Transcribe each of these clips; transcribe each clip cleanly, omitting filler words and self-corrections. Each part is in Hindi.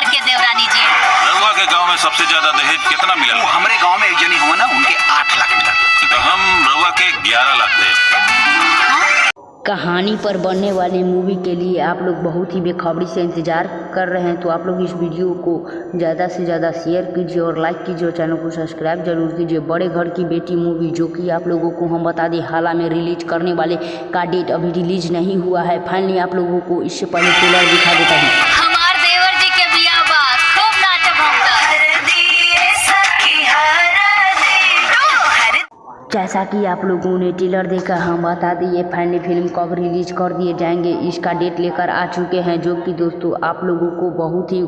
देवर के देवरानी जी। रउआ के गांव में सबसे ज्यादा दहेज कितना मिला? वो हमारे गांव में एक जनी हुआ ना, उनके 8 लाख मिला। तो हम रउआ के 11 लाख दे। कहानी पर बनने वाली मूवी के लिए आप लोग बहुत ही बेखबरी से इंतज़ार कर रहे हैं, तो आप लोग इस वीडियो को ज़्यादा से ज़्यादा शेयर कीजिए और लाइक कीजिए और चैनल को सब्सक्राइब जरूर कीजिए। बड़े घर की बेटी मूवी जो कि आप लोगों को हम बता दें हाल में रिलीज करने वाले का डेट अभी रिलीज नहीं हुआ है। फाइनली आप लोगों को इससे पहले ट्रेलर दिखा देता हूँ। हमार देवर जी के बियाह बा, खूब नाचब हम त। जैसा कि आप लोगों ने ट्रेलर देखा, हम बता दें ये फाइनली फिल्म कब रिलीज कर दिए जाएंगे इसका डेट लेकर आ चुके हैं, जो कि दोस्तों आप लोगों को बहुत ही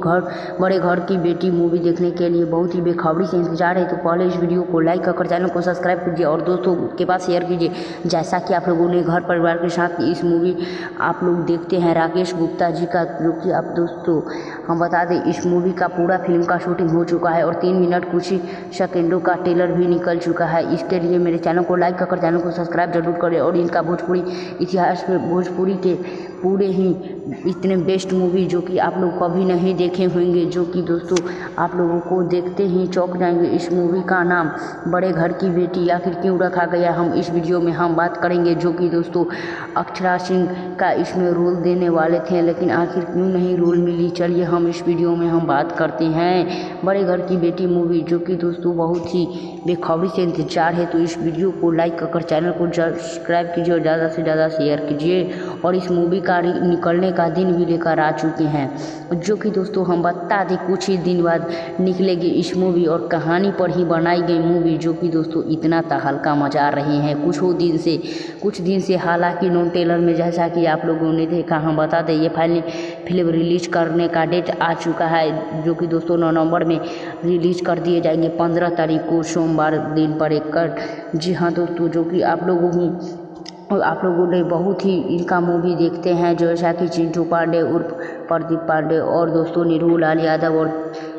बड़े घर की बेटी मूवी देखने के लिए बहुत ही बेखबरी से इंतजार है। तो पहले इस वीडियो को लाइक कर चैनल को सब्सक्राइब कीजिए और दोस्तों के पास शेयर कीजिए। जैसा कि आप लोगों ने घर परिवार के साथ इस मूवी आप लोग देखते हैं राकेश गुप्ता जी का, जो कि आप दोस्तों हम बता दें इस मूवी का पूरा फिल्म का शूटिंग हो चुका है और 3 मिनट कुछ ही सेकेंडों का ट्रेलर भी निकल चुका है। इसके लिए मेरे चैनल को लाइक कर चैनल को सब्सक्राइब जरूर करें और इनका भोजपुरी इतिहास में भोजपुरी के पूरे ही इतने बेस्ट मूवी जो कि आप लोग कभी नहीं देखे होंगे, जो कि दोस्तों आप लोगों को देखते ही चौंक जाएंगे। इस मूवी का नाम बड़े घर की बेटी आखिर क्यों रखा गया, हम इस वीडियो में हम बात करेंगे, जो कि दोस्तों अक्षरा सिंह का इसमें रोल देने वाले थे लेकिन आखिर क्यों नहीं रोल मिली, चलिए हम इस वीडियो में हम बात करते हैं। बड़े घर की बेटी मूवी जो कि दोस्तों बहुत ही बेखबरी से इंतजार है, तो इस वीडियो को लाइक कर चैनल को सब्सक्राइब कीजिए और ज़्यादा से ज़्यादा शेयर कीजिए। और इस मूवी का निकलने का दिन भी लेकर आ चुके हैं, जो कि दोस्तों हम बता दें कुछ ही दिन बाद निकलेगी इस मूवी और कहानी पर ही बनाई गई मूवी, जो कि दोस्तों इतना तहलका मचा रहे हैं कुछ दिन से हालांकि नॉन ट्रेलर में जैसा कि आप लोगों ने देखा, हम बता दें ये फाइनली फिल्म रिलीज करने का डेट आ चुका है, जो कि दोस्तों नवंबर में रिलीज कर दिए जाएंगे 15 तारीख को सोमवार दिन पर एक। जी हाँ दोस्तों, जो कि आप लोगों ने बहुत ही इनका मूवी देखते हैं, जैसा कि चिंटू पांडे उर्फ प्रदीप पांडे और दोस्तों निरू लाल यादव और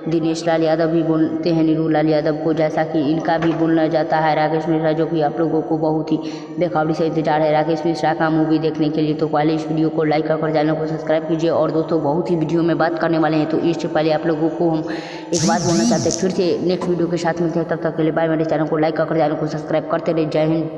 दिनेश लाल यादव भी बोलते हैं निरू लाल यादव को, जैसा कि इनका भी बोलना जाता है राकेश मिश्रा, जो कि आप लोगों को बहुत ही बेखबरी से इंतजार है राकेश मिश्रा का मूवी देखने के लिए। तो पहले इस वीडियो को लाइक कर चैनल को सब्सक्राइब कीजिए और दोस्तों बहुत ही वीडियो में बात करने वाले हैं, तो इससे पहले आप लोगों को हम एक बात बोलना चाहते हैं, फिर से नेक्स्ट वीडियो के साथ मिलते हैं, तब तक के लिए बाय। मेरे चैनल को लाइक कर चैनल को सब्सक्राइब करते रहे। जय हिंद।